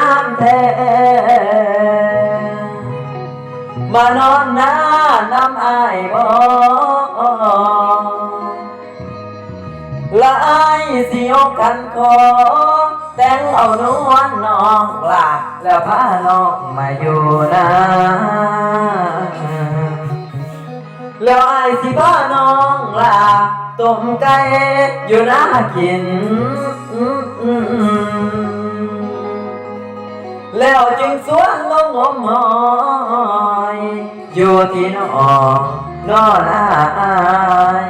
น้ำแท้มานอนหน้าน้ำอายบ่ละอายสิยกกันคอแต่งเอานวลน้องลาแล้วพาน้องมาอยู่นะแล้วอายสิพาน้องลาต้มไก่อยู่นะกินแล้วจึงสวนลงงมหอยอยู่ที่นอนนอนอาย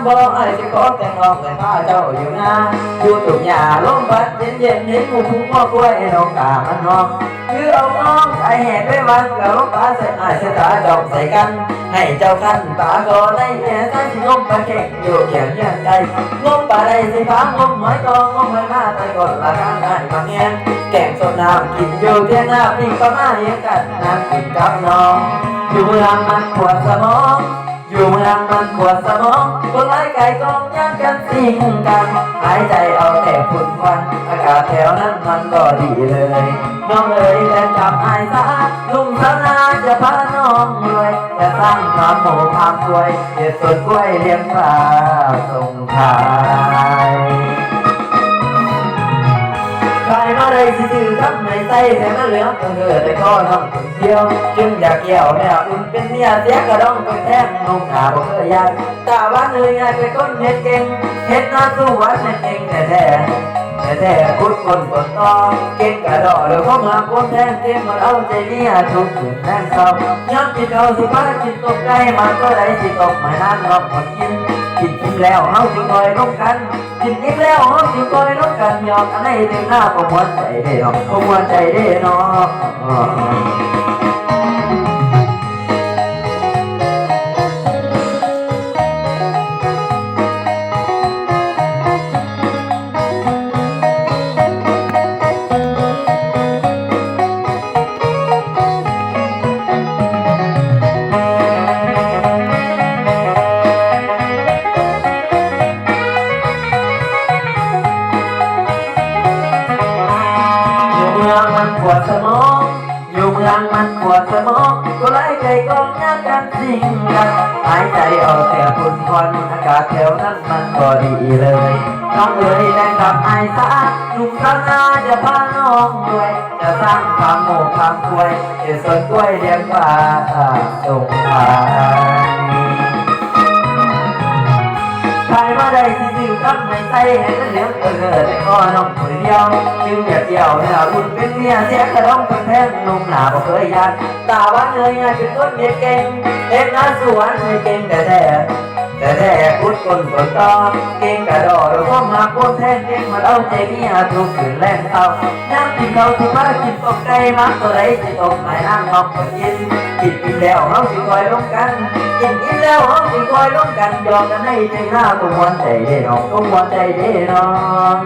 บอกไอ้ที่ขอแต่งงานเลยพาเจ้าอยู่นะอยู่ตุ่มหญ้าลมพัดเย็นเย็นเห็นหมูพุ่งพ่อกล้วยไอ้น้องกามันน้องคือเอาน้องไอ้แหกไปวันกับลูกตาใส่ไอ้ใส่ตาดอกใส่กันให้เจ้าขันตาก็ได้แห่ใส่ชิงมปลาเก่งอยู่เขียงเยี่ยงใจงมปลาได้สิฟ้างมหอยกองงมหอยหน้าไปก่อนละกันได้มาแง่แกงสดน้ำกินอยู่เที่ยงหน้าปีก็มาเลี้ยงกันน้ำกินกับน้องอยู่เมืองมันปวดสมองอยู่เมืองมันปวดสมองคนไร้ไก่กองย่างกันสิ่งกันหายใจเอาแต่ฝุ่นควันอากาศแถวนั้นมันก็ดีเลยน้องเอ๋ยแต่จับไอ้ซาลุงสาวนาจะพาน้องรวยจะสร้างความโหความรวยเด็ดสวนกล้วยเลี้ยงปลาส่งขายใครมาได้ซื่อๆทำในใจแต่มันเหลือเกิดแต่ก็น้องคนเดียวจึงอยากเกี่ยวแนวอุ่นเป็นเมียเสียกระดองเป็นแท่งนุ่งหนาบ่เคยยันตาวันเลยไงเป็นคนเฮ็ดเก่งเฮ็ดหน้าสู้วันเฮ็ดเองแต่พุดคนกดต่อเก่งกระดอเลยเข้ามาคนแทนเต็มมันเอาใจเมียทุกคืนแทนเศร้าย้ำกินเอาสิพากินตกไก่มันก็ได้สิตกไม่นานรอบหมดกินแล้วเฮาสิคอยร่วมกันกินอิ่มแล้วเฮาสิคอยร่วมกันยอมอันไหนถึงหน้าก็มวนใจได้เนาะก็มวนใจได้เนาะมันปวดสมองอยู่เมืองมันปวดสมองก็ไล่ใจกองยากกันสิ่งกันหายใจเอาแต่ฝุ่นควันอากาศแถวนั้นมันก็ดีเลยน้องเอ๋ยแดงกับไอ้สาลุงสาวนาจะพาน้องด้วยจะสร้างความโมกความกล้วยจะสวนกล้วยเลี้ยงปลาส่งขายใครมาได้ซื่อๆทำในใจให้มันเหลืองเกิดแต่ก็น้องคนเดียวจึงอยากเกี่ยวเนี่ยอุ่นเป็นเมียเสียกระดองเป็นแท่งนุ่มหนาบ่เคยยันตาวันเลยไงเป็นคนเมียเก่งเอ็ดน้าสวนไม่เก่งแต่พุดคนกดต่อเก่งกระดอหรือว่ามาโกนแทนเก่งมาเอาใจเมียทุกคืนแล่นเต่าน้ำกินเขาสิพากินตกไก่มักตัวใดสิตกไม่นั่งนอกคนกินกินแล้วเฮาสิคอยร่วมกันกินแล้วเฮาสิคอยร่วมกันยอมกันให้ใจหน้าก็มวนใจได้น้องก็มวนใจได้น้อง